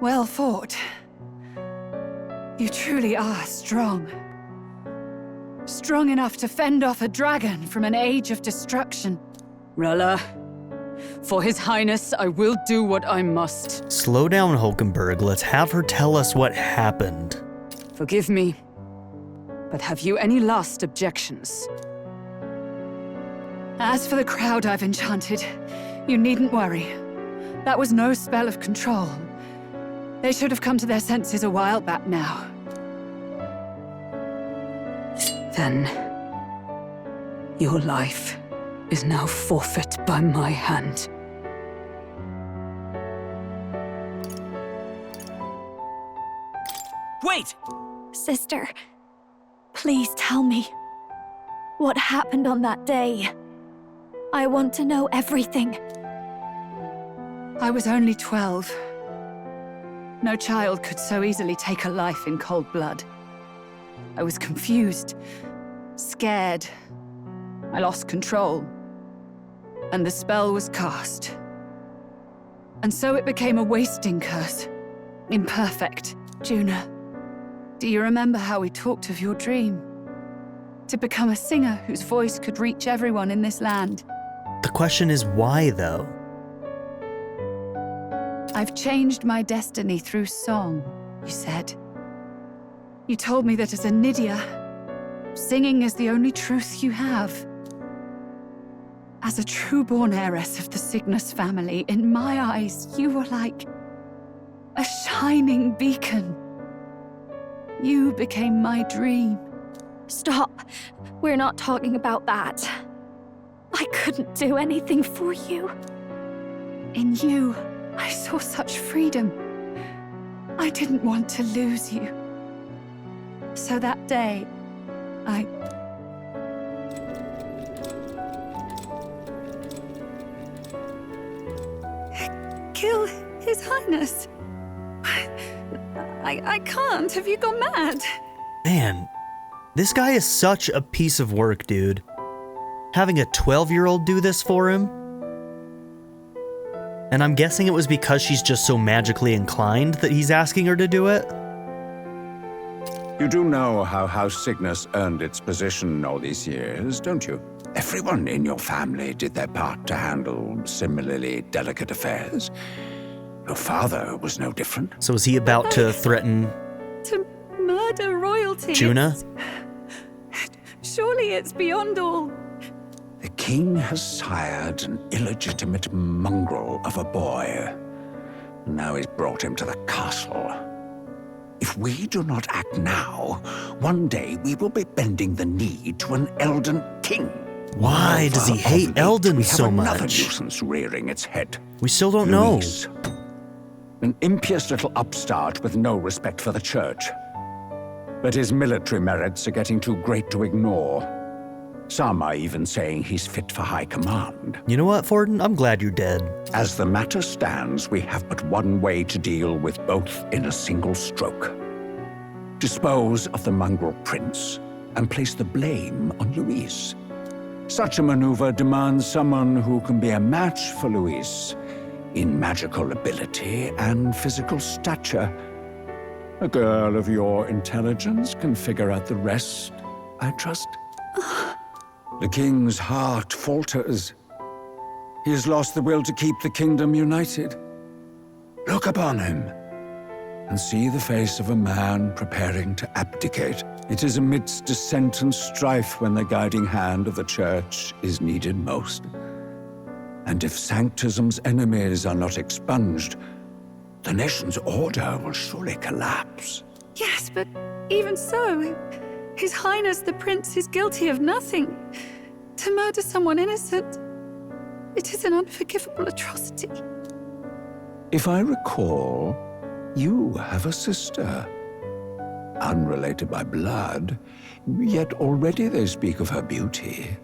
Well fought. You truly are strong. Strong enough to fend off a dragon from an age of destruction. Rella, for His Highness, I will do what I must. Slow down, Hulkenberg. Let's have her tell us what happened. Forgive me, but have you any last objections? As for the crowd I've enchanted, you needn't worry. That was no spell of control. They should have come to their senses a while back now. Then, your life is now forfeit by my hand. Wait! Sister, please tell me. What happened on that day? I want to know everything. I was only 12. No child could so easily take a life in cold blood. I was confused, scared. I lost control. And the spell was cast. And so it became a wasting curse. Imperfect. Juna, do you remember how we talked of your dream? To become a singer whose voice could reach everyone in this land. The question is why, though? I've changed my destiny through song, you said. You told me that as a Nydia, singing is the only truth you have. As a true-born heiress of the Cygnus family, in my eyes, you were like a shining beacon. You became my dream. Stop. We're not talking about that. I couldn't do anything for you. In you, I saw such freedom. I didn't want to lose you. So that day, I kill His Highness. I can't. Have you gone mad? Man, this guy is such a piece of work, dude. Having a 12-year-old do this for him? And I'm guessing it was because she's just so magically inclined that he's asking her to do it? You do know how House Cygnus earned its position all these years, don't you? Everyone in your family did their part to handle similarly delicate affairs. Your father was no different. So is he about to threaten To murder royalty? Juna? Surely it's beyond all. The king has sired an illegitimate mongrel of a boy. Now he's brought him to the castle. If we do not act now, one day we will be bending the knee to an Elden king. Why does he hate Elden so we have another much? nuisance rearing its head. We still don't know. Luis. An impious little upstart with no respect for the church. But his military merits are getting too great to ignore. Some are even saying he's fit for high command. You know what, Forden? I'm glad you're dead. As the matter stands, we have but one way to deal with both in a single stroke. Dispose of the mongrel prince and place the blame on Luis. Such a maneuver demands someone who can be a match for Luis in magical ability and physical stature. A girl of your intelligence can figure out the rest, I trust. The king's heart falters. He has lost the will to keep the kingdom united. Look upon him and see the face of a man preparing to abdicate. It is amidst dissent and strife when the guiding hand of the church is needed most. And if Sanctism's enemies are not expunged, the nation's order will surely collapse. Yes, but even so, His Highness the Prince is guilty of nothing. To murder someone innocent, it is an unforgivable atrocity. If I recall, you have a sister. Unrelated by blood, yet already they speak of her beauty.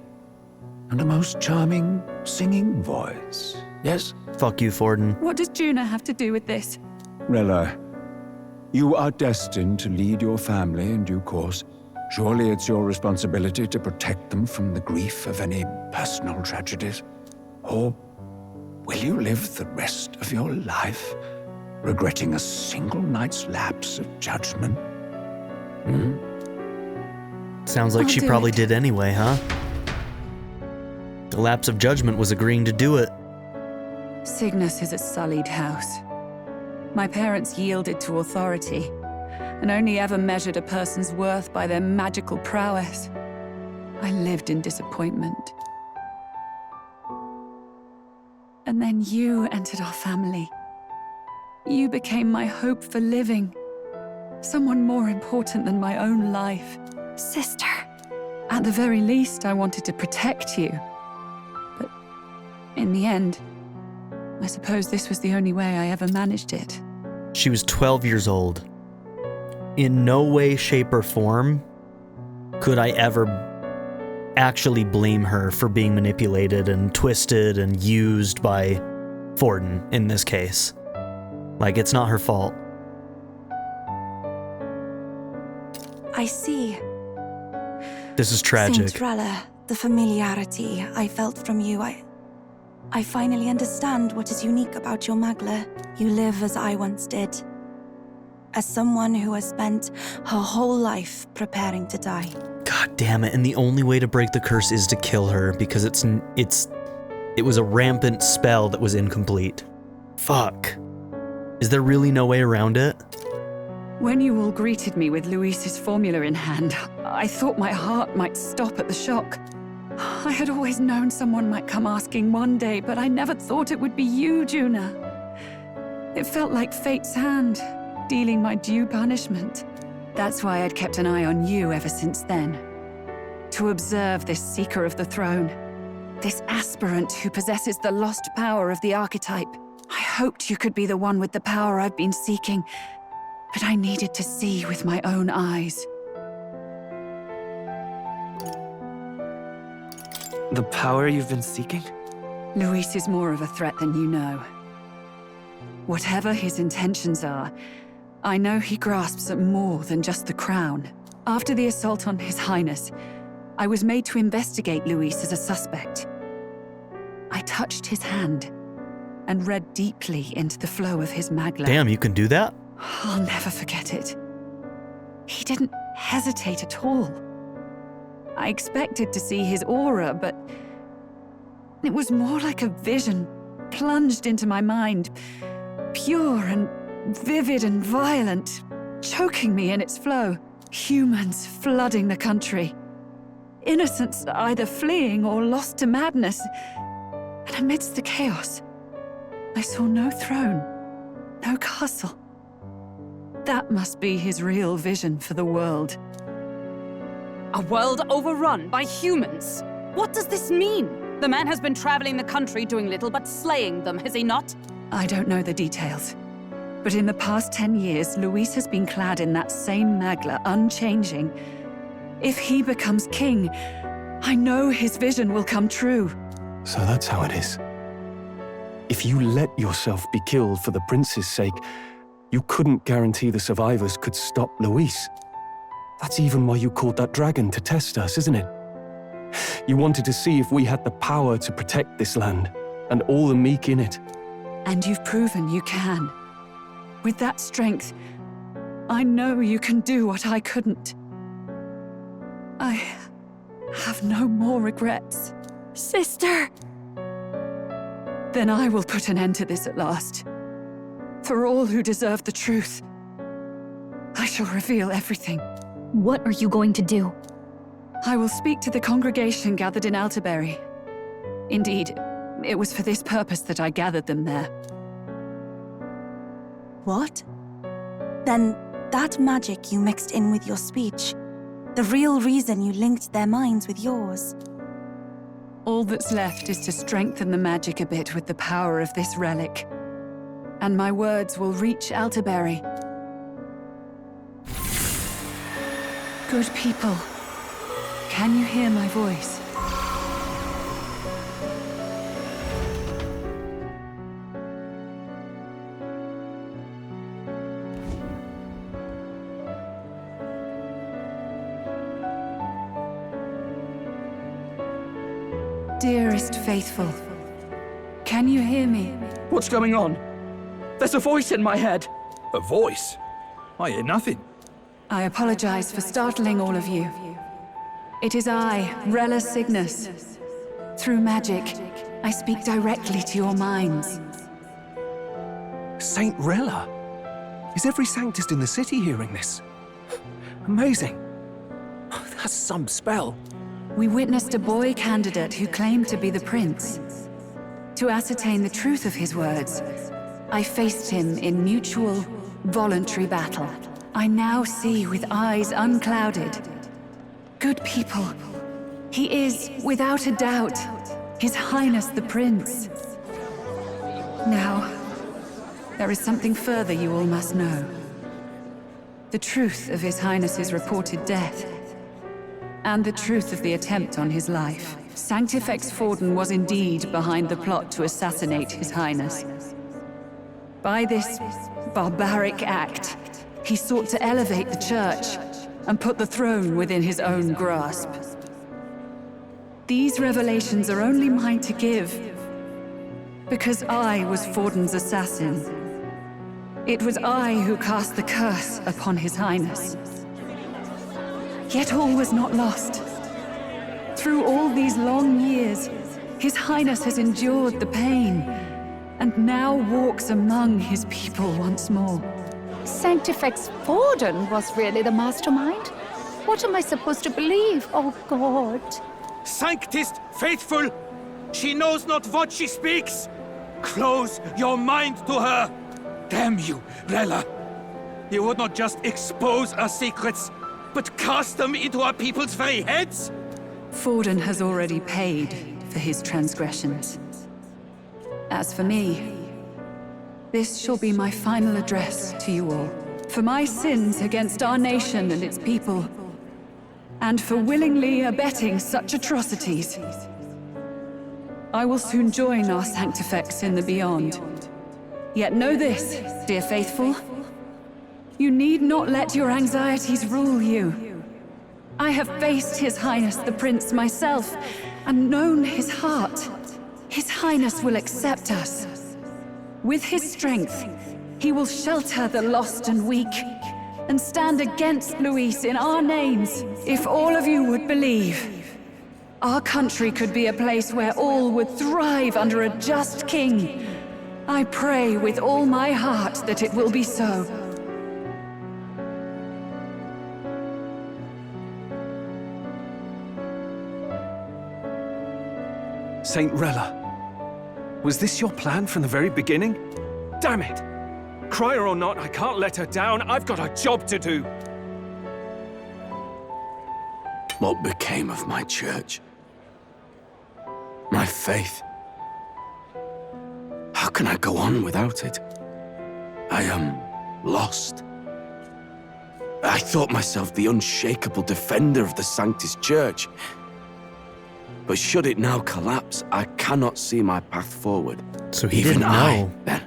And a most charming singing voice, yes? Fuck you, Forden. What does Juna have to do with this? Rella, you are destined to lead your family in due course. Surely it's your responsibility to protect them from the grief of any personal tragedies. Or will you live the rest of your life regretting a single night's lapse of judgment. Sounds like I'll she do probably it. did anyway, huh? The lapse of judgment was agreeing to do it. Cygnus is a sullied house. My parents yielded to authority, and only ever measured a person's worth by their magical prowess. I lived in disappointment. And then you entered our family. You became my hope for living. Someone more important than my own life. Sister. At the very least, I wanted to protect you. But in the end, I suppose this was the only way I ever managed it. She was 12 years old. In no way, shape, or form could I ever actually blame her for being manipulated and twisted and used by Forden in this case. Like, it's not her fault. I see. This is tragic. Saint Rella, the familiarity I felt from you, I finally understand what is unique about your Magla. You live as I once did. As someone who has spent her whole life preparing to die. God damn it, and the only way to break the curse is to kill her, because it was a rampant spell that was incomplete. Fuck. Is there really no way around it? When you all greeted me with Luis's formula in hand, I thought my heart might stop at the shock. I had always known someone might come asking one day, but I never thought it would be you, Juna. It felt like fate's hand, dealing my due punishment. That's why I'd kept an eye on you ever since then. To observe this seeker of the throne, this aspirant who possesses the lost power of the archetype. I hoped you could be the one with the power I've been seeking, but I needed to see with my own eyes. The power you've been seeking? Luis is more of a threat than you know. Whatever his intentions are, I know he grasps at more than just the crown. After the assault on His Highness, I was made to investigate Luis as a suspect. I touched his hand and read deeply into the flow of his magla. Damn, you can do that? I'll never forget it. He didn't hesitate at all. I expected to see his aura, but it was more like a vision plunged into my mind, pure and vivid and violent, choking me in its flow. Humans flooding the country. Innocents either fleeing or lost to madness. And amidst the chaos, I saw no throne, no castle. That must be his real vision for the world. A world overrun by humans? What does this mean? The man has been traveling the country doing little but slaying them, has he not? I don't know the details. But in the past 10 years, Luis has been clad in that same magla, unchanging. If he becomes king, I know his vision will come true. So that's how it is. If you let yourself be killed for the prince's sake, you couldn't guarantee the survivors could stop Luis. That's even why you called that dragon to test us, isn't it? You wanted to see if we had the power to protect this land, and all the meek in it. And you've proven you can. With that strength, I know you can do what I couldn't. I have no more regrets. Sister! Then I will put an end to this at last. For all who deserve the truth, I shall reveal everything. What are you going to do? I will speak to the congregation gathered in Alterbury. Indeed, it was for this purpose that I gathered them there. What? Then that magic you mixed in with your speech, the real reason you linked their minds with yours. All that's left is to strengthen the magic a bit with the power of this relic. And my words will reach Alterbury. Good people, can you hear my voice? Dearest faithful, can you hear me? What's going on? There's a voice in my head. A voice? I hear nothing. I apologize for startling all of you. It is I, Rella Cygnus. Through magic, I speak directly to your minds. Saint Rella? Is every Sanctist in the city hearing this? Amazing. That's some spell. We witnessed a boy candidate who claimed to be the prince. To ascertain the truth of his words, I faced him in mutual, voluntary battle. I now see with eyes unclouded. Good people. He is, without a doubt, His Highness the Prince. Now, there is something further you all must know. The truth of His Highness's reported death, and the truth of the attempt on his life. Sanctifex Forden was indeed behind the plot to assassinate His Highness. By this barbaric act, he sought to elevate the Church and put the throne within his own grasp. These revelations are only mine to give, because I was Forden's assassin. It was I who cast the curse upon His Highness. Yet all was not lost. Through all these long years, His Highness has endured the pain, and now walks among his people once more. Sanctifex Forden was really the mastermind? What am I supposed to believe? Oh, God. Sanctist, faithful, she knows not what she speaks. Close your mind to her. Damn you, Rella. You would not just expose our secrets, but cast them into our people's very heads? Forden has already paid for his transgressions. As for me, this shall be my final address to you all. For my sins against our nation and its people, and for willingly abetting such atrocities, I will soon join our Sanctifex in the beyond. Yet know this, dear faithful, you need not let your anxieties rule you. I have faced His Highness the Prince myself, and known his heart. His Highness will accept us. With his strength, he will shelter the lost and weak, and stand against Luis in our names. If all of you would believe, our country could be a place where all would thrive under a just king. I pray with all my heart that it will be so. Saint Rella, was this your plan from the very beginning? Damn it! Crier or not, I can't let her down. I've got a job to do. What became of my church? My faith? How can I go on without it? I am lost. I thought myself the unshakable defender of the Sanctist Church. But should it now collapse, I cannot see my path forward. So he Even didn't I, know. then.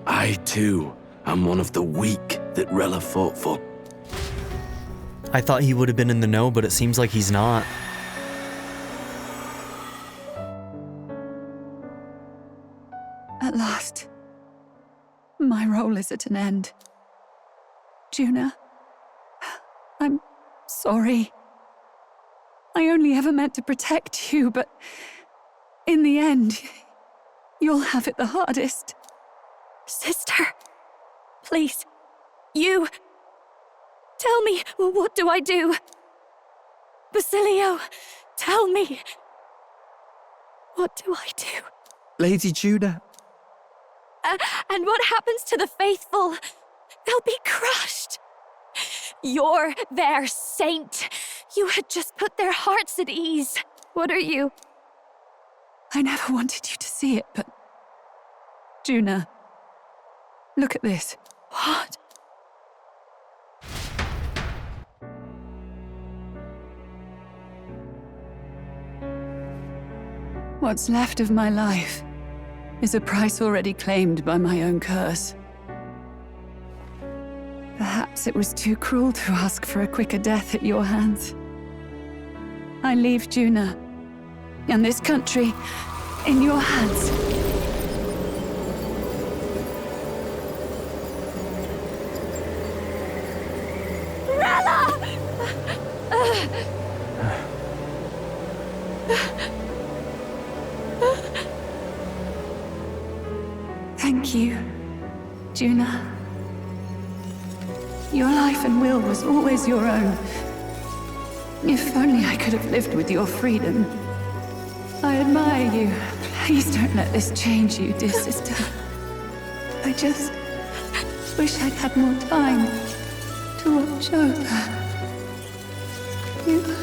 I, too, am one of the weak that Rella fought for. I thought he would have been in the know, but it seems like he's not. At last, my role is at an end. Juna, I'm sorry. I only ever meant to protect you, but in the end, you'll have it the hardest. Sister, please, you... Tell me, what do I do? Basilio, tell me. What do I do? Lady Juna. And what happens to the faithful? They'll be crushed. You're their saint. You had just put their hearts at ease. What are you? I never wanted you to see it, but... Juna, look at this. What? What's left of my life is a price already claimed by my own curse. Perhaps it was too cruel to ask for a quicker death at your hands. I leave Juna and this country in your hands. Thank you, Juna. Your life and will was always your own. If only I could have lived with your freedom. I admire you. Please don't let this change you, dear sister. I just wish I'd had more time to watch over you.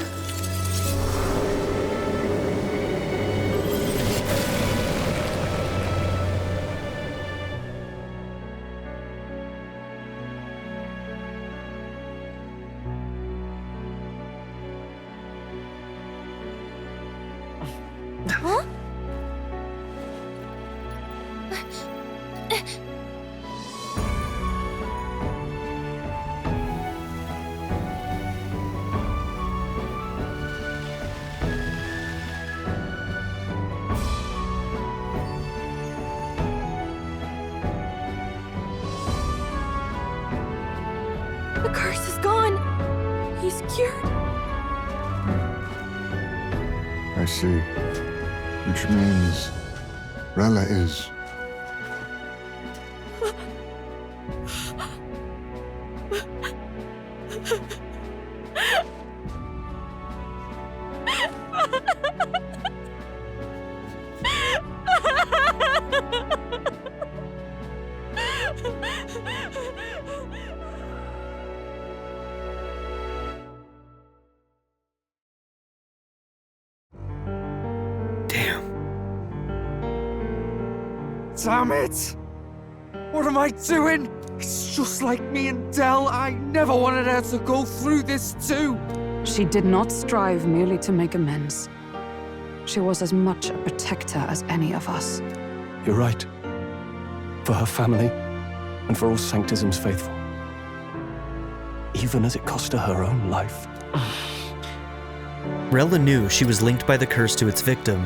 Huh? The curse is gone. He's cured. I see. Which means Rella is... Damn it! What am I doing? It's just like me and Del. I never wanted her to go through this too. She did not strive merely to make amends. She was as much a protector as any of us. You're right. For her family, and for all Sanctism's faithful. Even as it cost her her own life. Rella knew she was linked by the curse to its victim.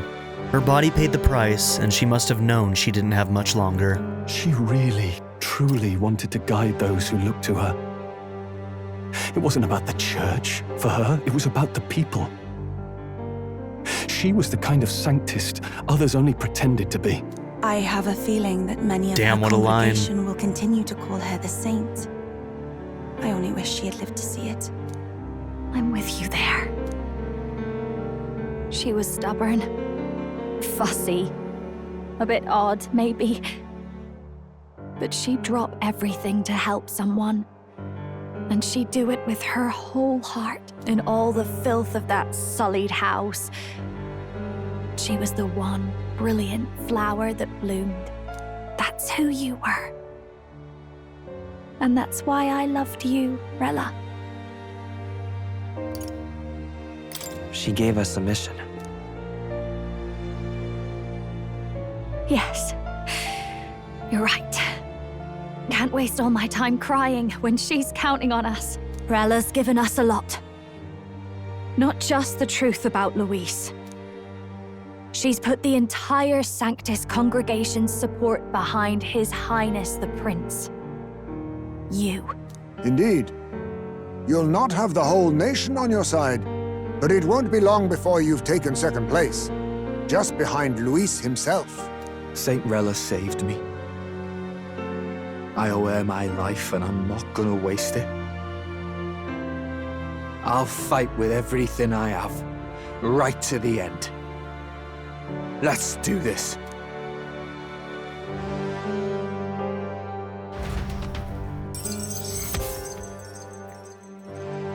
Her body paid the price, and she must have known she didn't have much longer. She really, truly wanted to guide those who looked to her. It wasn't about the church, for her, it was about the people. She was the kind of sanctist others only pretended to be. I have a feeling that many of Damn, her what a line. congregation will continue to call her the saint. I only wish she had lived to see it. I'm with you there. She was stubborn, fussy, a bit odd, maybe. But she'd drop everything to help someone. And she'd do it with her whole heart. In all the filth of that sullied house, she was the one brilliant flower that bloomed. That's who you were. And that's why I loved you, Rella. She gave us a mission. Yes, you're right. Can't waste all my time crying when she's counting on us. Rella's given us a lot. Not just the truth about Luis. She's put the entire Sanctus congregation's support behind His Highness the Prince. You. Indeed. You'll not have the whole nation on your side, but it won't be long before you've taken second place, just behind Luis himself. Saint Rella saved me. I owe her my life and I'm not gonna waste it. I'll fight with everything I have, right to the end. Let's do this.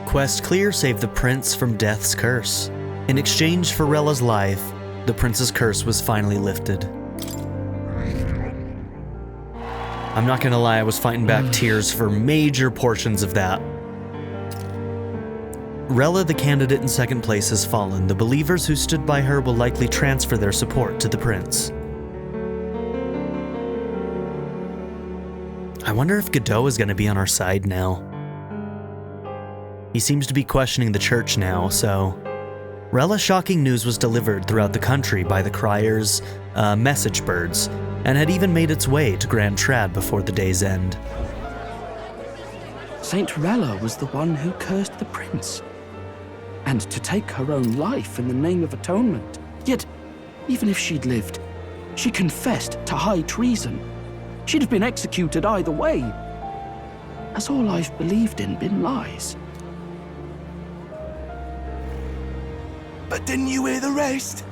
Quest clear saved the prince from death's curse. In exchange for Rella's life, the prince's curse was finally lifted. I'm not gonna lie, I was fighting back tears for major portions of that. Rella, the candidate in second place, has fallen. The believers who stood by her will likely transfer their support to the prince. I wonder if Godot is gonna be on our side now. He seems to be questioning the church now, so... Rella's shocking news was delivered throughout the country by the criers, message birds, and had even made its way to Grand Trad before the day's end. Saint Rella was the one who cursed the prince. And to take her own life in the name of atonement. Yet, even if she'd lived, she confessed to high treason. She'd have been executed either way. Has all I've believed in been lies? But didn't you hear the rest?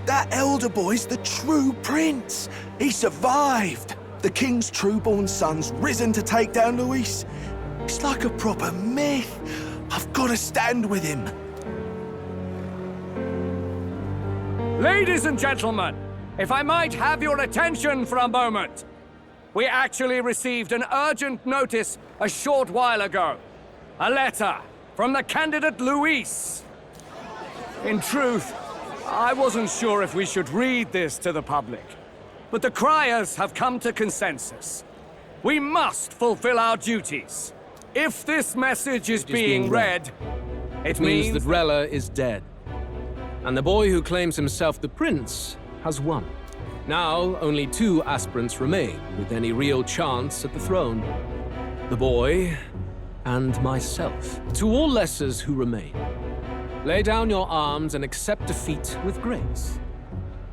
That elder boy's the true prince. He survived. The king's true-born son's risen to take down Luis. It's like a proper myth. I've got to stand with him. Ladies and gentlemen, if I might have your attention for a moment. We actually received an urgent notice a short while ago. A letter from the candidate Luis. In truth, I wasn't sure if we should read this to the public, but the criers have come to consensus. We must fulfill our duties. If this message is being read, it means that Rella is dead. And the boy who claims himself the prince has won. Now, only 2 aspirants remain with any real chance at the throne. The boy and myself. To all lessers who remain, lay down your arms and accept defeat with grace.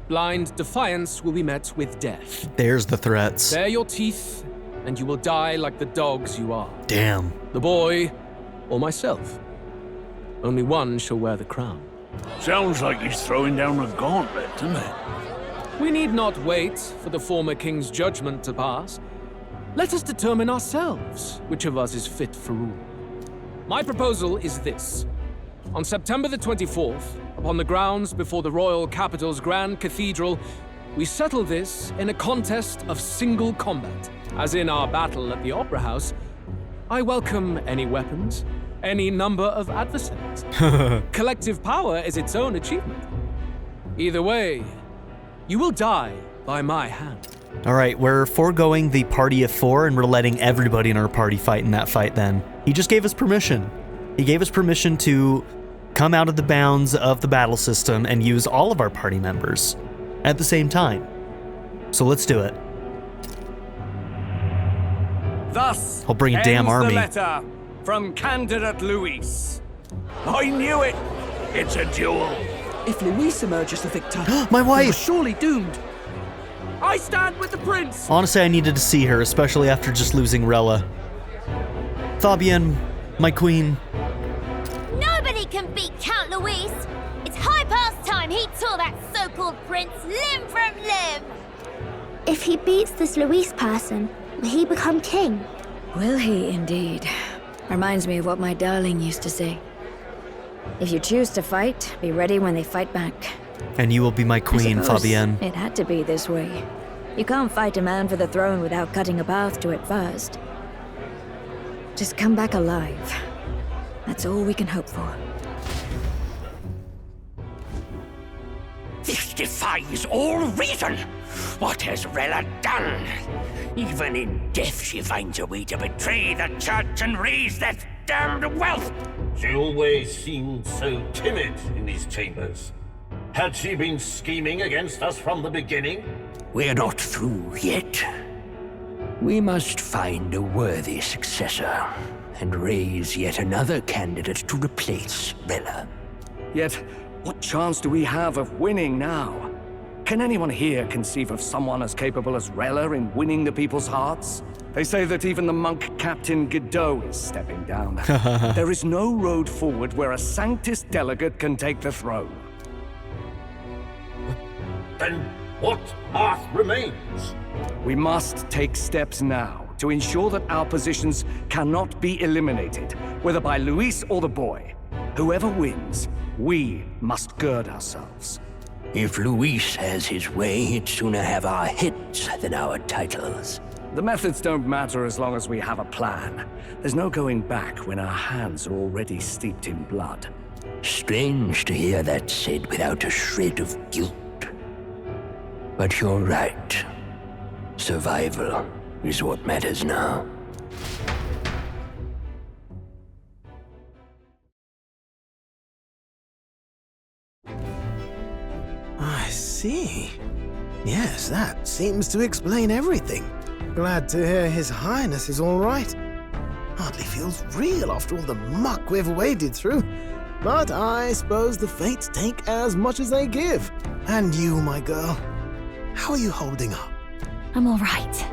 Blind defiance will be met with death. There's the threats. Bare your teeth, and you will die like the dogs you are. Damn. The boy or myself. Only one shall wear the crown. Sounds like he's throwing down a gauntlet, doesn't it? We need not wait for the former king's judgment to pass. Let us determine ourselves which of us is fit for rule. My proposal is this. On September the 24th, upon the grounds before the royal capital's grand cathedral, we settle this in a contest of single combat. As in our battle at the Opera House, I welcome any weapons, any number of adversaries. Collective power is its own achievement. Either way, you will die by my hand. All right, we're foregoing the party of 4 and we're letting everybody in our party fight in that fight then. He just gave us permission. He gave us permission to come out of the bounds of the battle system and use all of our party members at the same time. So let's do it. Thus, I'll bring a damn ends army. the letter from candidate Luis. I knew it! It's a duel. If Luis emerges the victor, My wife! we are surely doomed. I stand with the prince! Honestly, I needed to see her, especially after just losing Rella. Fabienne, my queen. Nobody can beat Count Luis. It's high past time he tore that so-called prince limb from limb. If he beats this Luis person, will he become king? Will he indeed? Reminds me of what my darling used to say. If you choose to fight, be ready when they fight back. And you will be my queen, I suppose Fabienne. It had to be this way. You can't fight a man for the throne without cutting a path to it first. Just come back alive. That's all we can hope for. This defies all reason. What has Rella done? Even in death she finds a way to betray the church and raise that damned wealth. She always seemed so timid in these chambers. Had she been scheming against us from the beginning? We're not through yet. We must find a worthy successor and raise yet another candidate to replace Rella. Yet, what chance do we have of winning now? Can anyone here conceive of someone as capable as Rella in winning the people's hearts? They say that even the monk Captain Godot is stepping down. There is no road forward where a Sanctus delegate can take the throne. Then what path remains? We must take steps now to ensure that our positions cannot be eliminated, whether by Luis or the boy. Whoever wins, we must gird ourselves. If Luis has his way, he'd sooner have our heads than our titles. The methods don't matter as long as we have a plan. There's no going back when our hands are already steeped in blood. Strange to hear that said without a shred of guilt. But you're right. Survival is what matters now. I see. Yes, that seems to explain everything. Glad to hear His Highness is all right. Hardly feels real after all the muck we've waded through. But I suppose the fates take as much as they give. And you, my girl, how are you holding up? I'm all right.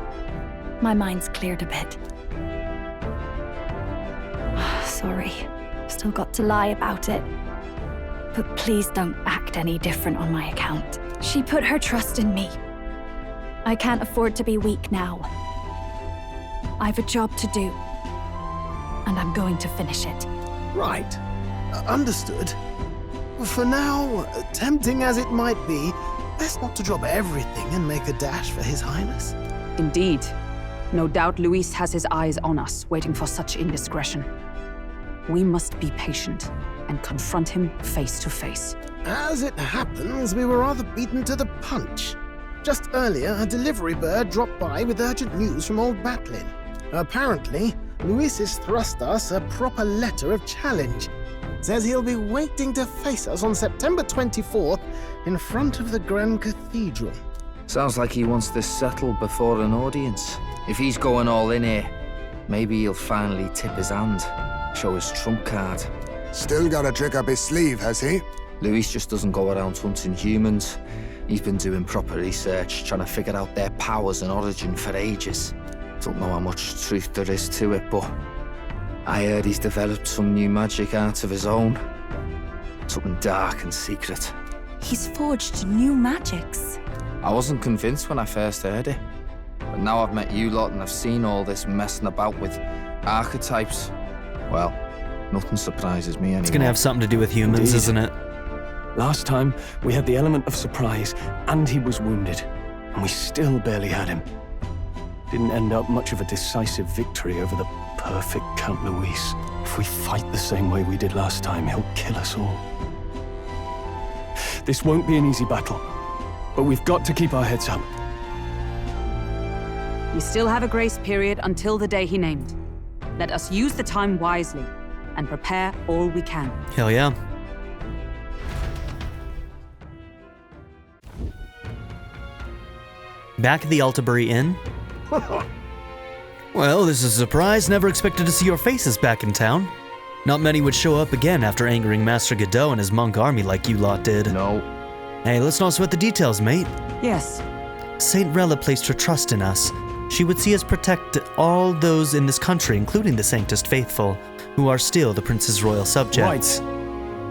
My mind's cleared a bit. Sorry. Still got to lie about it. But please don't act any different on my account. She put her trust in me. I can't afford to be weak now. I've a job to do. And I'm going to finish it. Right. Understood. For now, tempting as it might be, best not to drop everything and make a dash for His Highness. Indeed. No doubt Luis has his eyes on us, waiting for such indiscretion. We must be patient and confront him face to face. As it happens, we were rather beaten to the punch. Just earlier, a delivery bird dropped by with urgent news from Old Batlin. Apparently, Luis has thrust us a proper letter of challenge. Says he'll be waiting to face us on September 24th in front of the Grand Cathedral. Sounds like he wants this settled before an audience. If he's going all in here, maybe he'll finally tip his hand, show his trump card. Still got a trick up his sleeve, has he? Luis just doesn't go around hunting humans. He's been doing proper research, trying to figure out their powers and origin for ages. Don't know how much truth there is to it, but I heard he's developed some new magic art of his own. Something dark and secret. He's forged new magics. I wasn't convinced when I first heard it. But now I've met you lot and I've seen all this messing about with archetypes. Well, nothing surprises me anymore. It's gonna have something to do with humans, Indeed. isn't it? Last time, we had the element of surprise, and he was wounded. And we still barely had him. Didn't end up much of a decisive victory over the perfect Count Luis. If we fight the same way we did last time, he'll kill us all. This won't be an easy battle, but we've got to keep our heads up. We still have a grace period until the day he named. Let us use the time wisely and prepare all we can. Hell yeah. Back at the Altabury Inn. Well, this is a surprise. Never expected to see your faces back in town. Not many would show up again after angering Master Godot and his monk army like you lot did. No. Hey, let's not sweat the details, mate. Yes. Saint Rella placed her trust in us. She would see us protect all those in this country, including the Sanctest Faithful, who are still the Prince's royal subjects. Right.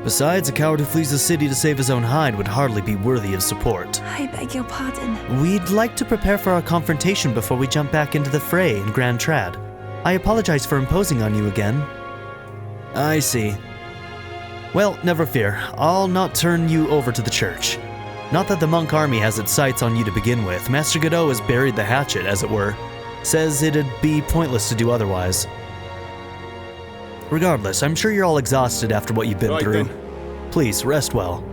Besides, a coward who flees the city to save his own hide would hardly be worthy of support. I beg your pardon. We'd like to prepare for our confrontation before we jump back into the fray in Grand Trad. I apologize for imposing on you again. I see. Well, never fear. I'll not turn you over to the church. Not that the monk army has its sights on you to begin with. Master Godot has buried the hatchet, as it were. Says it'd be pointless to do otherwise. Regardless, I'm sure you're all exhausted after what you've been through. Then. Please, rest well.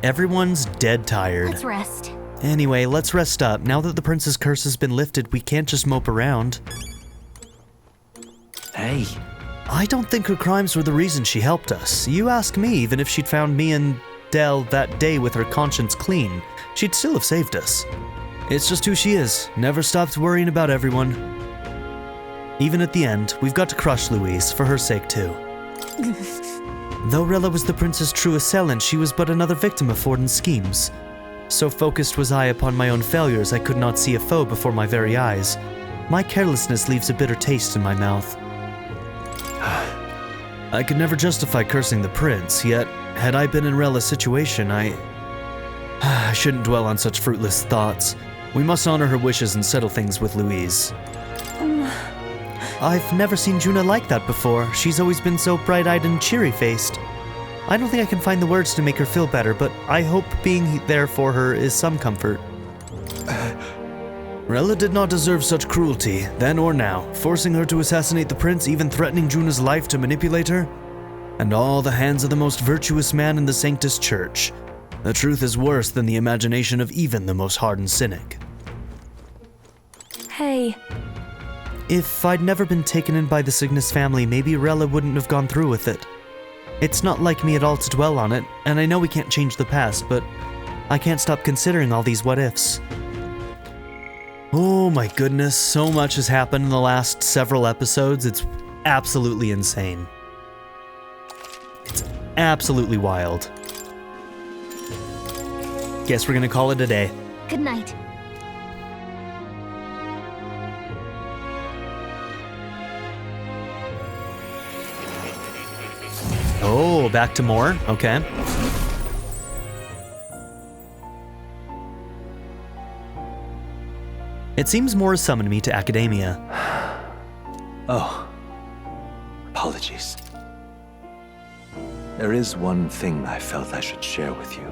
Everyone's dead tired. Let's rest. Anyway, let's rest up. Now that the prince's curse has been lifted, we can't just mope around. Hey. I don't think her crimes were the reason she helped us. You ask me, even if she'd found me and Del that day with her conscience clean, she'd still have saved us. It's just who she is. Never stopped worrying about everyone. Even at the end, we've got to crush Louise, for her sake too. Though Rella was the prince's true assailant, she was but another victim of Forden's schemes. So focused was I upon my own failures, I could not see a foe before my very eyes. My carelessness leaves a bitter taste in my mouth. I could never justify cursing the prince, yet, had I been in Rella's situation, I shouldn't dwell on such fruitless thoughts. We must honor her wishes and settle things with Louise. I've never seen Juna like that before. She's always been so bright-eyed and cheery-faced. I don't think I can find the words to make her feel better, but I hope being there for her is some comfort. Rella did not deserve such cruelty, then or now, forcing her to assassinate the prince, even threatening Juna's life to manipulate her. And all the hands of the most virtuous man in the Sanctus Church. The truth is worse than the imagination of even the most hardened cynic. Hey. If I'd never been taken in by the Cygnus family, maybe Rella wouldn't have gone through with it. It's not like me at all to dwell on it, and I know we can't change the past, but I can't stop considering all these what-ifs. Oh my goodness, so much has happened in the last several episodes, it's absolutely insane. It's absolutely wild. Guess we're gonna call it a day. Good night. Oh, back to more? Okay. It seems Moore summoned me to academia. Oh. Apologies. There is one thing I felt I should share with you.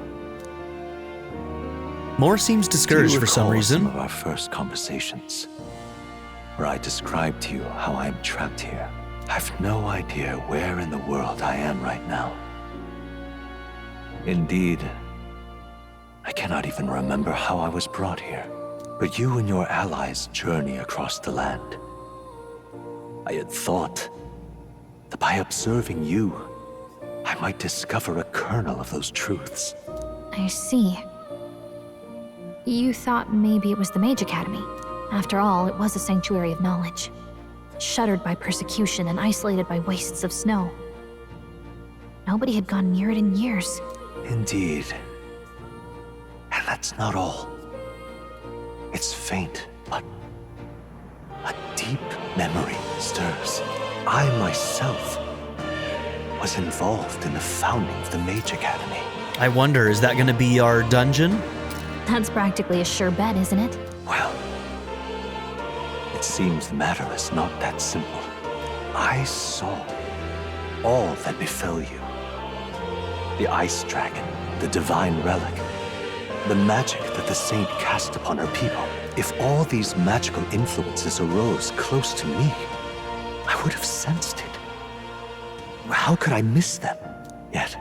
Moore seems discouraged for some reason. Some of our first conversations, where I described to you how I am trapped here. I've no idea where in the world I am right now. Indeed, I cannot even remember how I was brought here. But you and your allies journey across the land. I had thought that by observing you, I might discover a kernel of those truths. I see. You thought maybe it was the Mage Academy. After all, it was a sanctuary of knowledge. Shuttered by persecution and isolated by wastes of snow. Nobody had gone near it in years. Indeed. And that's not all. It's faint, but a deep memory stirs. I myself was involved in the founding of the Mage Academy. I wonder, is that gonna be our dungeon? That's practically a sure bet, isn't it? Well, it seems the matter is not that simple. I saw all that befell you. The ice dragon, the divine relic, the magic that the saint cast upon her people. If all these magical influences arose close to me, I would have sensed it. How could I miss them? Yet,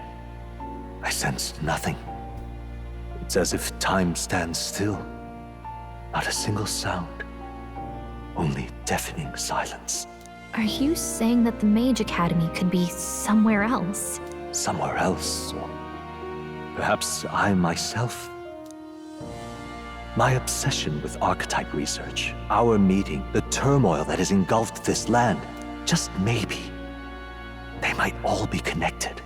I sensed nothing. It's as if time stands still. Not a single sound. Only deafening silence. Are you saying that the Mage Academy could be somewhere else? Somewhere else, or perhaps I myself. My obsession with archetype research, our meeting, the turmoil that has engulfed this land, just maybe, they might all be connected.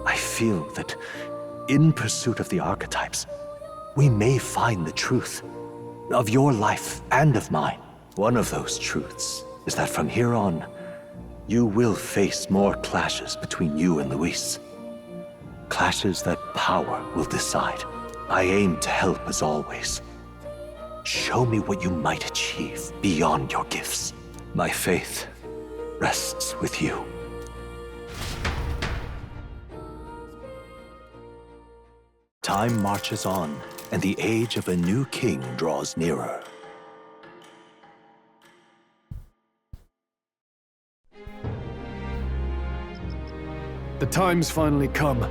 I feel that in pursuit of the archetypes, we may find the truth of your life and of mine. One of those truths is that from here on, you will face more clashes between you and Luis. Clashes that power will decide. I aim to help as always. Show me what you might achieve beyond your gifts. My faith rests with you. Time marches on, and the age of a new king draws nearer. The time's finally come.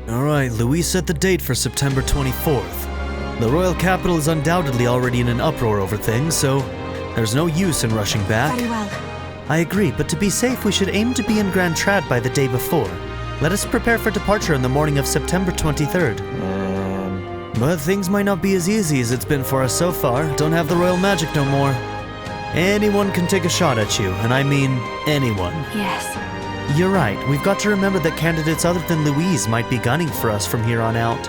Alright, Luis set the date for September 24th. The royal capital is undoubtedly already in an uproar over things, so there's no use in rushing back. Very well. I agree, but to be safe, we should aim to be in Grand Trad by the day before. Let us prepare for departure on the morning of September 23rd. But things might not be as easy as it's been for us so far. Don't have the royal magic no more. Anyone can take a shot at you, and I mean anyone. Yes. You're right. We've got to remember that candidates other than Louise might be gunning for us from here on out.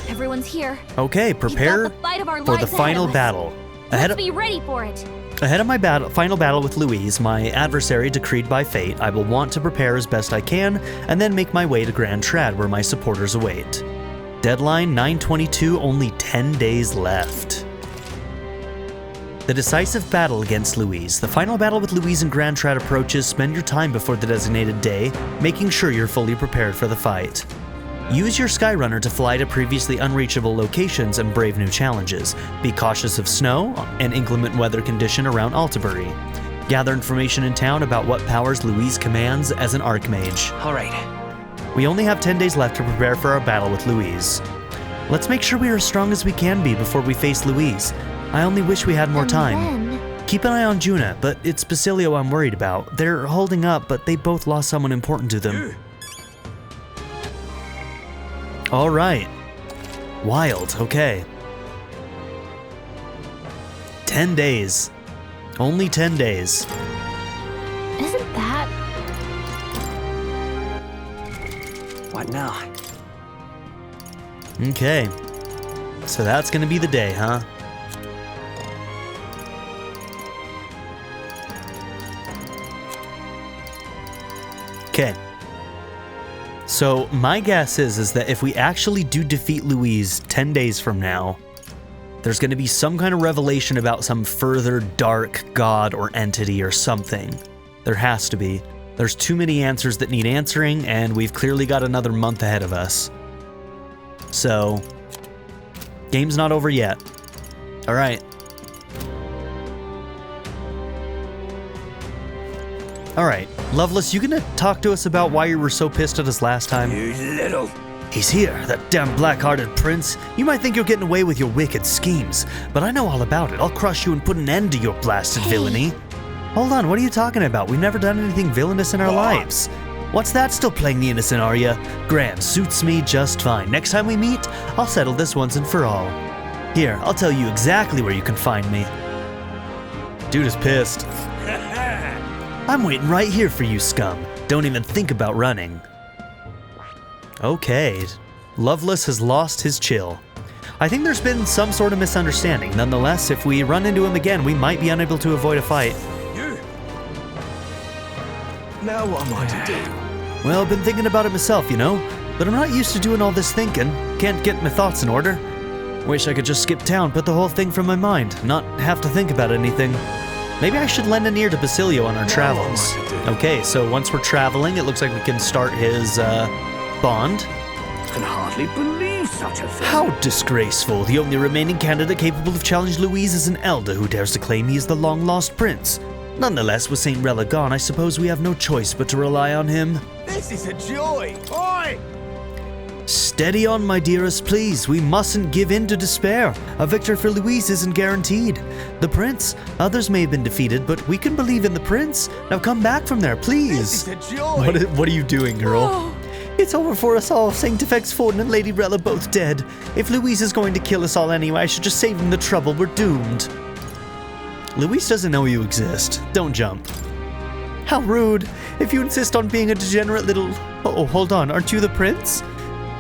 Everyone's here. Okay, prepare for the final battle. Let's be ready for it. Ahead of my final battle with Louise, my adversary decreed by fate, I will want to prepare as best I can, and then make my way to Grand Trad where my supporters await. Deadline 9/22, only 10 days left. The decisive battle against Louise. The final battle with Louise in Grand Trad approaches. Spend your time before the designated day, making sure you're fully prepared for the fight. Use your Skyrunner to fly to previously unreachable locations and brave new challenges. Be cautious of snow and inclement weather condition around Altabury. Gather information in town about what powers Louise commands as an Archmage. Alright. We only have 10 days left to prepare for our battle with Louise. Let's make sure we are as strong as we can be before we face Louise. I only wish we had more time. Keep an eye on Juna, but it's Basilio I'm worried about. They're holding up, but they both lost someone important to them. All right. Wild, okay. 10 days. Only 10 days. Isn't What now? Okay. So that's gonna be the day, huh? Okay. So my guess is that if we actually do defeat Louise 10 days from now, there's going to be some kind of revelation about some further dark god or entity or something. There has to be. There's too many answers that need answering, and we've clearly got another month ahead of us. So, game's not over yet. All right. All right, Lovelace, you gonna talk to us about why you were so pissed at us last time? You little... He's here, that damn black-hearted prince. You might think you're getting away with your wicked schemes, but I know all about it. I'll crush you and put an end to your blasted villainy. Hold on, what are you talking about? We've never done anything villainous in our lives. What's that, still playing the innocent, are ya? Grand, suits me just fine. Next time we meet, I'll settle this once and for all. Here, I'll tell you exactly where you can find me. Dude is pissed. I'm waiting right here for you, scum. Don't even think about running. Okay. Lovelace has lost his chill. I think there's been some sort of misunderstanding. Nonetheless, if we run into him again, we might be unable to avoid a fight. You. Now what am I to do? Well, I've been thinking about it myself, you know, but I'm not used to doing all this thinking. Can't get my thoughts in order. Wish I could just skip town, put the whole thing from my mind, not have to think about anything. Maybe I should lend an ear to Basilio on our travels. Okay, so once we're traveling, it looks like we can start his, bond. Can hardly believe such a thing. How disgraceful. The only remaining candidate capable of challenging Louise is an elder who dares to claim he is the long-lost prince. Nonetheless, with St. Rella gone, I suppose we have no choice but to rely on him. This is a joy. Oi! Steady on, my dearest, please. We mustn't give in to despair. A victory for Louise isn't guaranteed. The prince, others may have been defeated, but we can believe in the prince. Now come back from there, please. This is a joy. What are you doing, girl? It's over for us all. Saint Effects Forden and Lady Rella both dead. If Louise is going to kill us all anyway, I should just save him the trouble. We're doomed. Louise doesn't know you exist. Don't jump. How rude. If you insist on being a degenerate little... Oh, hold on. Aren't you the prince?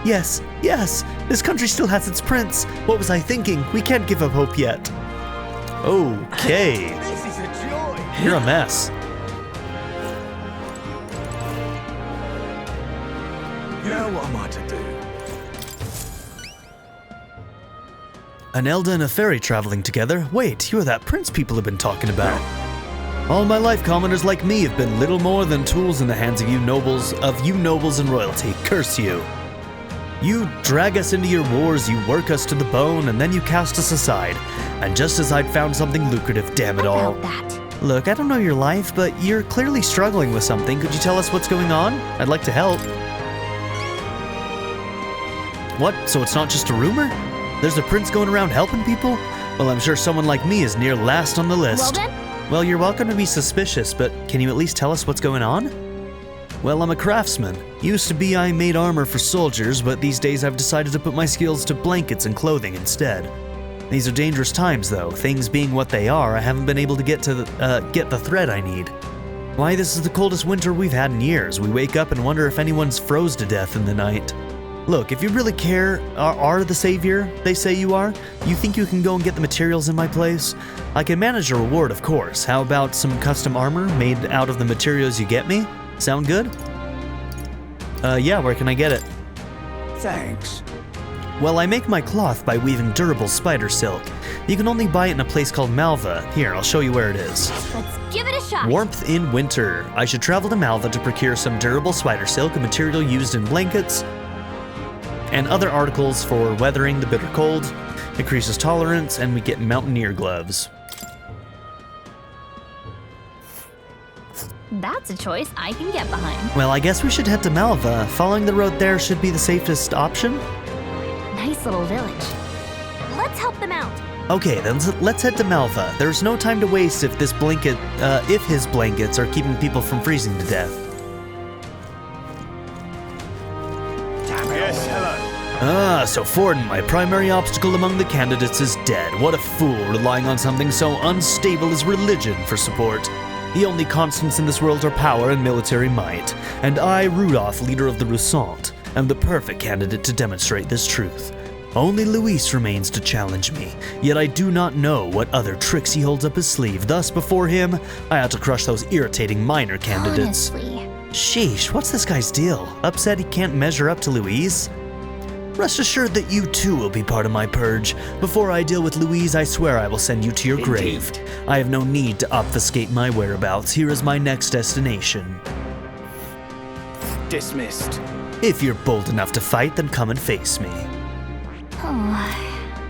Yes, yes. This country still has its prince. What was I thinking? We can't give up hope yet. Okay. This is a joy. You're a mess. Now what am I to do? An elder and a fairy traveling together? Wait, you're that prince people have been talking about. All my life, commoners like me have been little more than tools in the hands of you nobles and royalty. Curse you. You drag us into your wars, you work us to the bone, and then you cast us aside. And just as I'd found something lucrative, damn it all. Look, I don't know your life, but you're clearly struggling with something. Could you tell us what's going on? I'd like to help. What? So it's not just a rumor? There's a prince going around helping people? Well, I'm sure someone like me is near last on the list. Well then? Well, you're welcome to be suspicious, but can you at least tell us what's going on? Well, I'm a craftsman. Used to be I made armor for soldiers, but these days I've decided to put my skills to blankets and clothing instead. These are dangerous times, though. Things being what they are, I haven't been able to get the thread I need. Why, this is the coldest winter we've had in years. We wake up and wonder if anyone's froze to death in the night. Look, if you really care, are the savior they say you are, you think you can go and get the materials in my place? I can manage a reward, of course. How about some custom armor made out of the materials you get me? Sound good? Yeah, where can I get it? Thanks. Well, I make my cloth by weaving durable spider silk. You can only buy it in a place called Malva. Here, I'll show you where it is. Let's give it a shot. Warmth in winter. I should travel to Malva to procure some durable spider silk, a material used in blankets, and other articles for weathering the bitter cold. Increases tolerance, and we get mountaineer gloves. That's a choice I can get behind. Well, I guess we should head to Malva. Following the road there should be the safest option. Nice little village. Let's help them out. Okay, then let's head to Malva. There's no time to waste if his blankets are keeping people from freezing to death. Yes, hello. Ah, so Forden, my primary obstacle among the candidates, is dead. What a fool, relying on something so unstable as religion for support. The only constants in this world are power and military might. And I, Rudolf, leader of the Rusant, am the perfect candidate to demonstrate this truth. Only Luis remains to challenge me, yet I do not know what other tricks he holds up his sleeve. Thus, before him, I ought to crush those irritating minor candidates. Honestly. Sheesh, what's this guy's deal? Upset he can't measure up to Louise? Rest assured that you too will be part of my purge. Before I deal with Louise, I swear I will send you to your grave. I have no need to obfuscate my whereabouts. Here is my next destination. Dismissed. If you're bold enough to fight, then come and face me. Oh,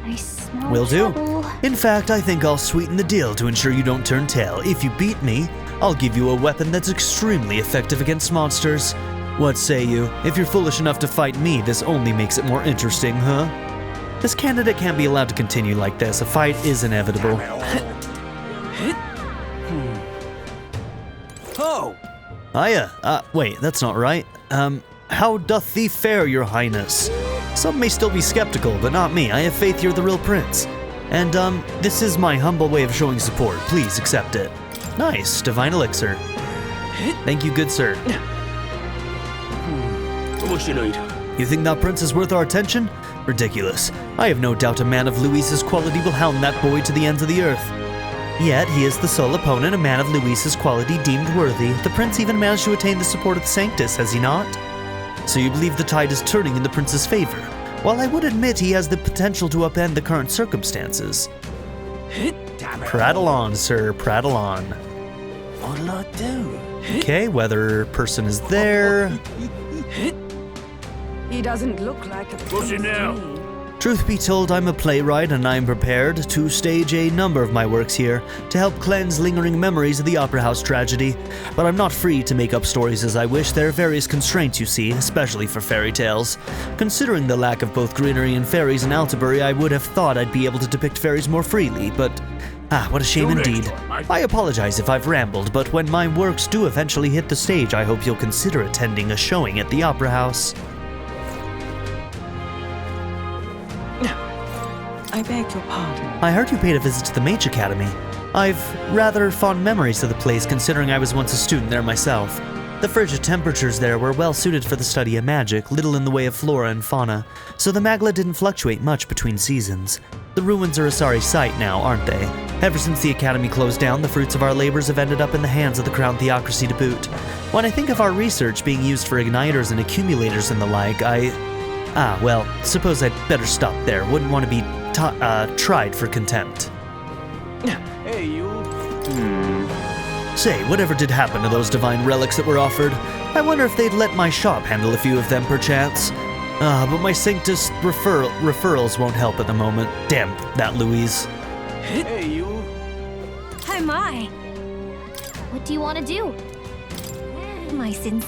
I smell Will do. trouble. In fact, I think I'll sweeten the deal to ensure you don't turn tail. If you beat me, I'll give you a weapon that's extremely effective against monsters. What say you? If you're foolish enough to fight me, this only makes it more interesting, huh? This candidate can't be allowed to continue like this. A fight is inevitable. Oh! Hiya. Wait, that's not right. How doth thee fare, your highness? Some may still be skeptical, but not me. I have faith you're the real prince. And, this is my humble way of showing support. Please accept it. Nice, divine elixir. Thank you, good sir. What you need? You think that prince is worth our attention? Ridiculous. I have no doubt a man of Luis's quality will hound that boy to the ends of the earth. Yet, he is the sole opponent a man of Luis's quality deemed worthy. The prince even managed to attain the support of the Sanctus, has he not? So you believe the tide is turning in the prince's favor? While I would admit he has the potential to upend the current circumstances. Prattle on, sir, prattle on. What'll I do? Okay, weather person is there. He doesn't look like a What's it now? Truth be told, I'm a playwright and I'm prepared to stage a number of my works here to help cleanse lingering memories of the Opera House tragedy. But I'm not free to make up stories as I wish. There are various constraints, you see, especially for fairy tales. Considering the lack of both greenery and fairies in Altabury, I would have thought I'd be able to depict fairies more freely, but what a shame indeed. I apologize if I've rambled, but when my works do eventually hit the stage, I hope you'll consider attending a showing at the Opera House. I beg your pardon. I heard you paid a visit to the Mage Academy. I've rather fond memories of the place, considering I was once a student there myself. The frigid temperatures there were well suited for the study of magic, little in the way of flora and fauna, so the Magla didn't fluctuate much between seasons. The ruins are a sorry sight now, aren't they? Ever since the Academy closed down, the fruits of our labors have ended up in the hands of the Crown Theocracy to boot. When I think of our research being used for igniters and accumulators and the like, well, suppose I'd better stop there. Wouldn't want to be tried for contempt. Hey, you. Say, whatever did happen to those divine relics that were offered? I wonder if they'd let my shop handle a few of them, perchance. But my Sanctus referrals won't help at the moment. Damn that Louise. Hey, you. Oh my. What do you want to do? My sins.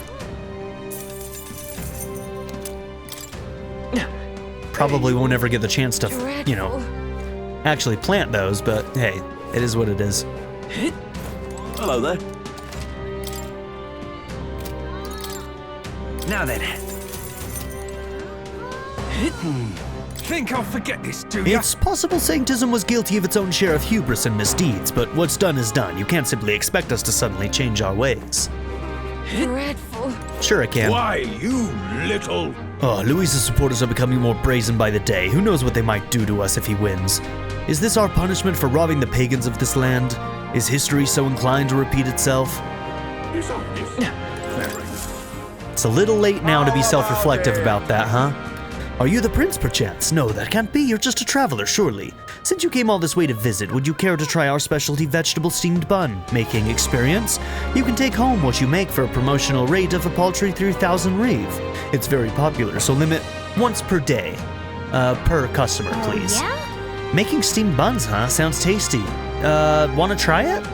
Probably won't ever get the chance to, you know, actually plant those, but hey, it is what it is. Hello there. Now then. Think I'll forget this, do ya? It's possible Sanctism was guilty of its own share of hubris and misdeeds, but what's done is done. You can't simply expect us to suddenly change our ways. Dreadful. Sure I can. Why, you little... Oh, Louise's supporters are becoming more brazen by the day. Who knows what they might do to us if he wins? Is this our punishment for robbing the pagans of this land? Is history so inclined to repeat itself? It's a little late now to be self-reflective about that, huh? Are you the prince, perchance? No, that can't be. You're just a traveler, surely. Since you came all this way to visit, would you care to try our specialty vegetable steamed bun making experience? You can take home what you make for a promotional rate of a paltry 3,000 reeve. It's very popular, so limit once per day. Per customer, please. Yeah? Making steamed buns, huh? Sounds tasty. Wanna try it?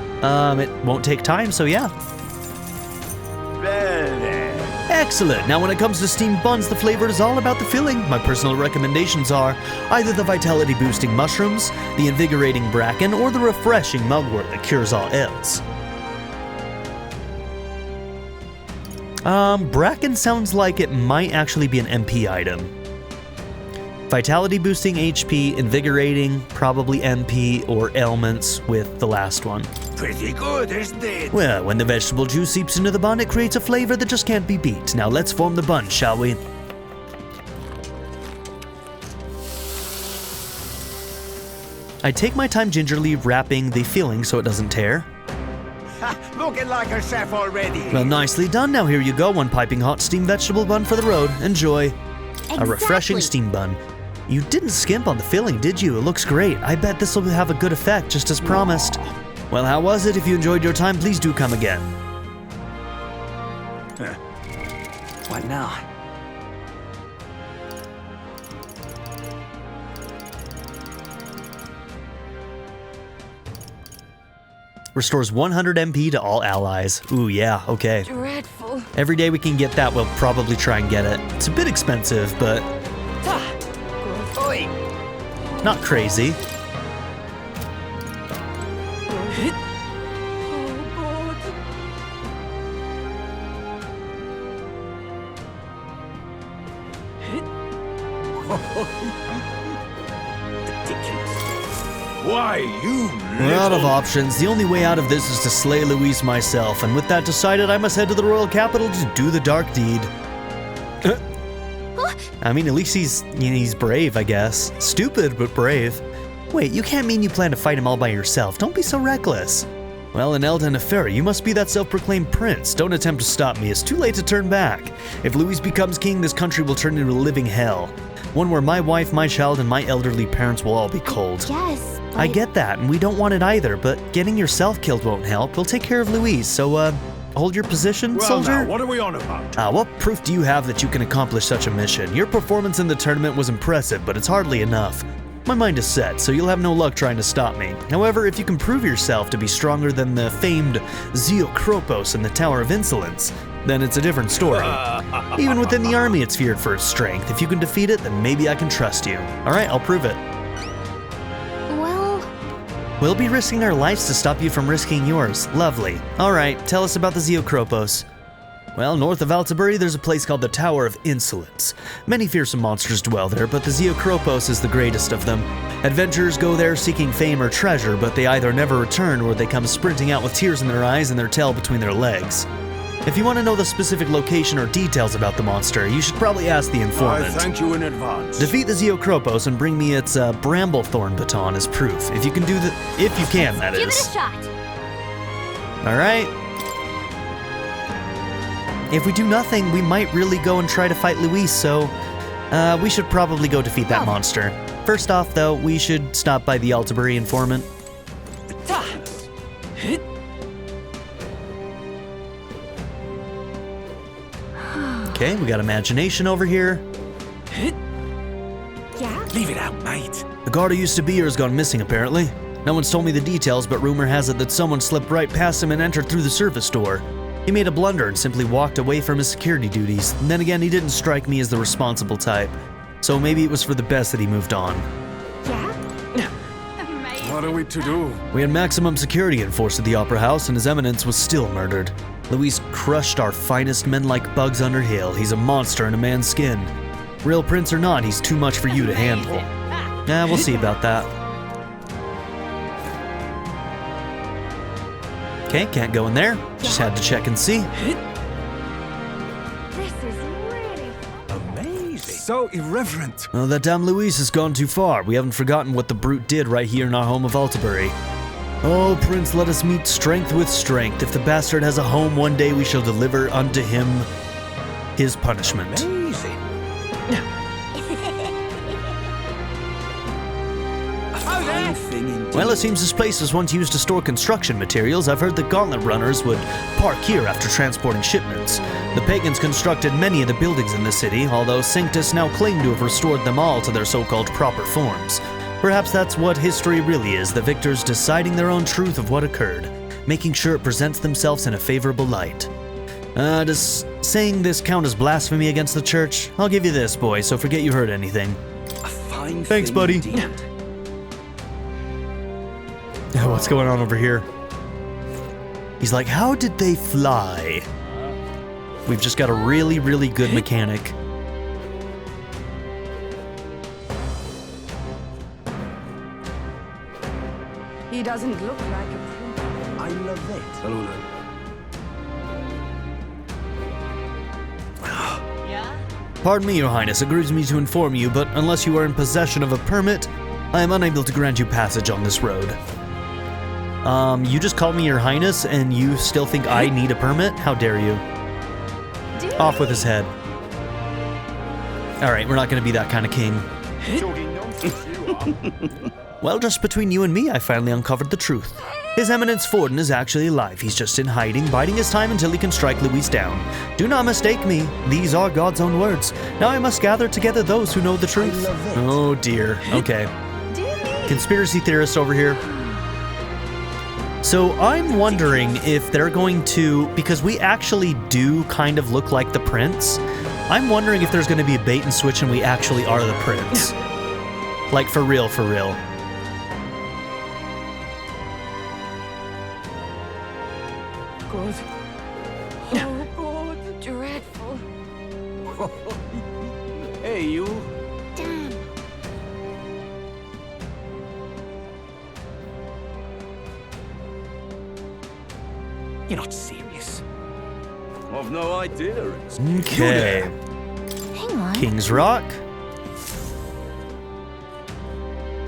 It won't take time, so yeah. Excellent. Now when it comes to steamed buns, the flavor is all about the filling. My personal recommendations are either the vitality boosting mushrooms, the invigorating bracken, or the refreshing mugwort that cures all ills. Bracken sounds like it might actually be an MP item. Vitality boosting HP, invigorating, probably MP or ailments with the last one. Pretty good, isn't it? Well, when the vegetable juice seeps into the bun, it creates a flavor that just can't be beat. Now let's form the bun, shall we? I take my time gingerly wrapping the filling so it doesn't tear. Looking like a chef already. Well, nicely done. Now here you go. One piping hot steamed vegetable bun for the road. Enjoy. A refreshing steam bun. You didn't skimp on the filling, did you? It looks great. I bet this will have a good effect, just as promised. Well, how was it? If you enjoyed your time, please do come again. What now? Restores 100 MP to all allies. Ooh, yeah, okay. Dreadful. Every day we can get that, we'll probably try and get it. It's a bit expensive, but not crazy. Why, you We're out of options. The only way out of this is to slay Luis myself, and with that decided, I must head to the royal capital to do the dark deed. I mean, at least he's brave, I guess. Stupid, but brave. Wait, you can't mean you plan to fight him all by yourself. Don't be so reckless. Well, Imelda and Neferi, you must be that self-proclaimed prince. Don't attempt to stop me. It's too late to turn back. If Luis becomes king, this country will turn into a living hell. One where my wife, my child, and my elderly parents will all be cold. Yes, but... I get that, and we don't want it either, but getting yourself killed won't help. We'll take care of Luis, so, hold your position, soldier? Now, what are we on about? What proof do you have that you can accomplish such a mission? Your performance in the tournament was impressive, but it's hardly enough. My mind is set, so you'll have no luck trying to stop me. However, if you can prove yourself to be stronger than the famed Zeokropos in the Tower of Insolence, then it's a different story. Even within the army, it's feared for its strength. If you can defeat it, then maybe I can trust you. Alright, I'll prove it. Well... We'll be risking our lives to stop you from risking yours. Lovely. Alright, tell us about the Zeokropos. Well, north of Altabury, there's a place called the Tower of Insolence. Many fearsome monsters dwell there, but the Zeokropos is the greatest of them. Adventurers go there seeking fame or treasure, but they either never return or they come sprinting out with tears in their eyes and their tail between their legs. If you want to know the specific location or details about the monster, you should probably ask the informant. I thank you in advance. Defeat the Zeokropos and bring me its bramblethorn baton as proof. If you can do if you can, that Give is. it a shot. Alright. If we do nothing, we might really go and try to fight Luis, so we should probably go defeat that monster. First off, though, we should stop by the Altabury informant. Okay, we got imagination over here. Yeah? Leave it out, mate. The guard who used to be here has gone missing, apparently. No one's told me the details, but rumor has it that someone slipped right past him and entered through the service door. He made a blunder and simply walked away from his security duties. And then again, he didn't strike me as the responsible type. So maybe it was for the best that he moved on. What are we to do? We had maximum security enforced at the Opera House, and His Eminence was still murdered. Luis crushed our finest men like bugs under hill. He's a monster in a man's skin. Real prince or not, he's too much for you to handle. We'll see about that. Okay, can't go in there. Just had to check and see. This is really amazing. So irreverent. Well, that damn Luis has gone too far. We haven't forgotten what the brute did right here in our home of Altabury. Oh, Prince, let us meet strength with strength. If the bastard has a home, one day we shall deliver unto him his punishment. Amazing. Well, it seems this place was once used to store construction materials. I've heard the gauntlet runners would park here after transporting shipments. The pagans constructed many of the buildings in the city, although Sanctus now claimed to have restored them all to their so-called proper forms. Perhaps that's what history really is, the victors deciding their own truth of what occurred, making sure it presents themselves in a favorable light. Does saying this count as blasphemy against the church? I'll give you this, boy, so forget you heard anything. A fine Thanks, buddy. What's going on over here? He's like, how did they fly? We've just got a really, really good mechanic. He doesn't look like a prince. I love it. Hello there. Pardon me, Your Highness, it grieves me to inform you, but unless you are in possession of a permit, I am unable to grant you passage on this road. You just called me your highness and you still think I need a permit? How dare you? Off with his head. Alright, we're not gonna be that kind of king. Well, just between you and me, I finally uncovered the truth. His Eminence Forden is actually alive. He's just in hiding, biding his time until he can strike Luis down. Do not mistake me. These are God's own words. Now I must gather together those who know the truth. Oh dear. Okay. Conspiracy theorist over here. So I'm wondering if they're going to, because we actually do kind of look like the prince, I'm wondering if there's going to be a bait and switch and we actually are the prince. Like for real, for real. God. Oh, God, dreadful. Hey, you. Damn. You're not serious. I've no idea. Okay. Hang on. King's Rock.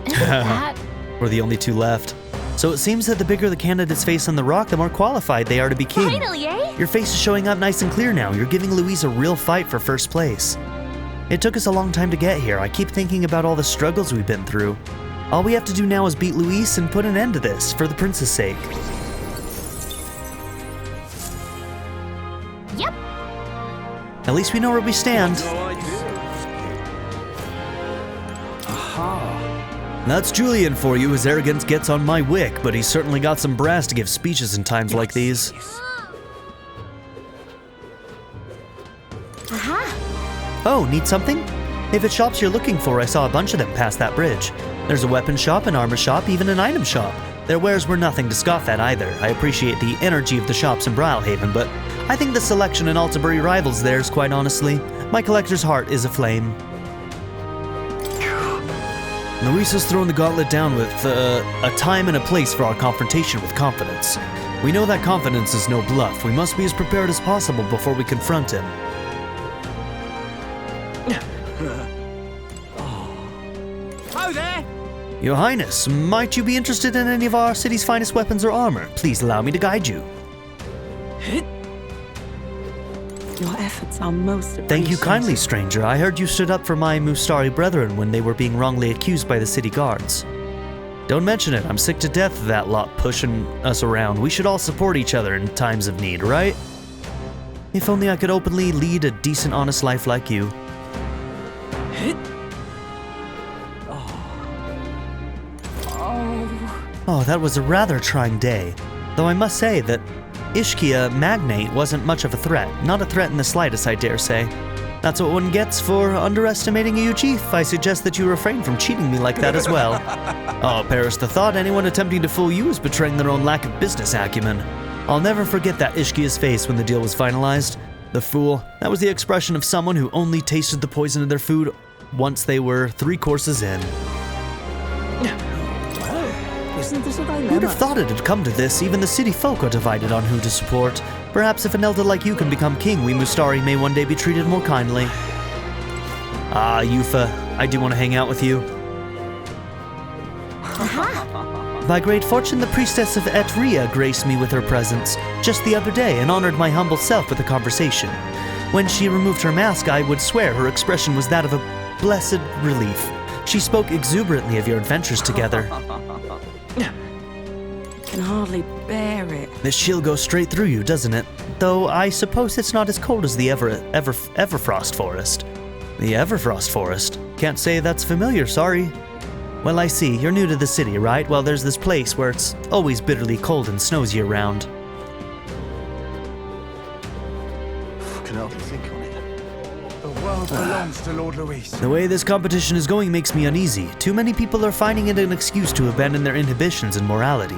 That. We're the only two left. So it seems that the bigger the candidate's face on the rock, the more qualified they are to be king. Finally, eh? Your face is showing up nice and clear now. You're giving Luis a real fight for first place. It took us a long time to get here. I keep thinking about all the struggles we've been through. All we have to do now is beat Luis and put an end to this, for the prince's sake. Yep. At least we know where we stand. That's Julian for you. His arrogance gets on my wick, but he's certainly got some brass to give speeches in times like these. Aha. Oh, need something? If it's shops you're looking for, I saw a bunch of them past that bridge. There's a weapon shop, an armor shop, even an item shop. Their wares were nothing to scoff at either. I appreciate the energy of the shops in Brilhaven, but I think the selection in Altabury rivals theirs, quite honestly. My collector's heart is aflame. Luis has thrown the gauntlet down with a time and a place for our confrontation with confidence. We know that confidence is no bluff. We must be as prepared as possible before we confront him. Oh, there! Your Highness, might you be interested in any of our city's finest weapons or armor? Please allow me to guide you. Your efforts are most appreciated. Thank you kindly, stranger. I heard you stood up for my Mustari brethren when they were being wrongly accused by the city guards. Don't mention it. I'm sick to death of that lot pushing us around. We should all support each other in times of need, right? If only I could openly lead a decent, honest life like you. Oh, that was a rather trying day. Though I must say that Ishkia Magnate wasn't much of a threat. Not a threat in the slightest, I dare say. That's what one gets for underestimating you, Chief. I suggest that you refrain from cheating me like that as well. Oh, perish the thought, anyone attempting to fool you is betraying their own lack of business acumen. I'll never forget that Ishkia's face when the deal was finalized. The fool. That was the expression of someone who only tasted the poison in their food once they were 3 courses in. Isn't this a dilemma? Who'd have thought it had come to this? Even the city folk are divided on who to support. Perhaps if an elder like you can become king, we Mustari may one day be treated more kindly. Ah, Yufa, I do want to hang out with you. By great fortune, the priestess of Etria graced me with her presence just the other day and honored my humble self with a conversation. When she removed her mask, I would swear her expression was that of a blessed relief. She spoke exuberantly of your adventures together. Can hardly bear it. This chill goes straight through you, doesn't it? Though I suppose it's not as cold as the Everfrost Forest. The Everfrost Forest? Can't say that's familiar, sorry. Well, I see. You're new to the city, right? Well, there's this place where it's always bitterly cold and snows year-round. Can hardly think on it. The world belongs to Lord Luis. The way this competition is going makes me uneasy. Too many people are finding it an excuse to abandon their inhibitions and morality,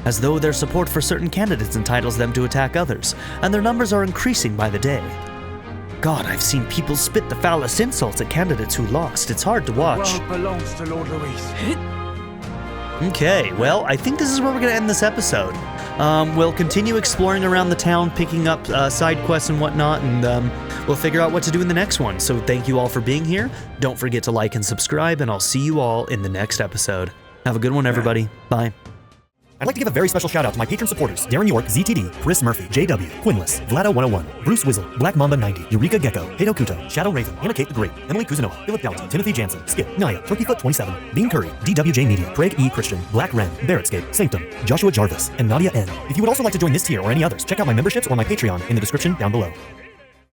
as though their support for certain candidates entitles them to attack others, and their numbers are increasing by the day. God, I've seen people spit the foulest insults at candidates who lost. It's hard to watch. The world belongs to Lord Luis. Okay, well, I think this is where we're going to end this episode. We'll continue exploring around the town, picking up side quests and whatnot, and we'll figure out what to do in the next one. So thank you all for being here. Don't forget to like and subscribe, and I'll see you all in the next episode. Have a good one, everybody. Bye. I'd like to give a very special shout out to my patron supporters: Darren York, ZTD, Chris Murphy, JW, Quinless, Vlado101, Bruce Wizzle, Black Mamba 90, Eureka Gecko, Hato Kuto, Shadow Raven, Anna Kate the Great, Emily Kuzanoa, Philip Dalton, Timothy Jansen, Skip, Naya, Turkeyfoot 27, Bean Curry, DWJ Media, Craig E. Christian, Black Ren, Barrettscape, Sanctum, Joshua Jarvis, and Nadia N. If you would also like to join this tier or any others, check out my memberships or my Patreon in the description down below.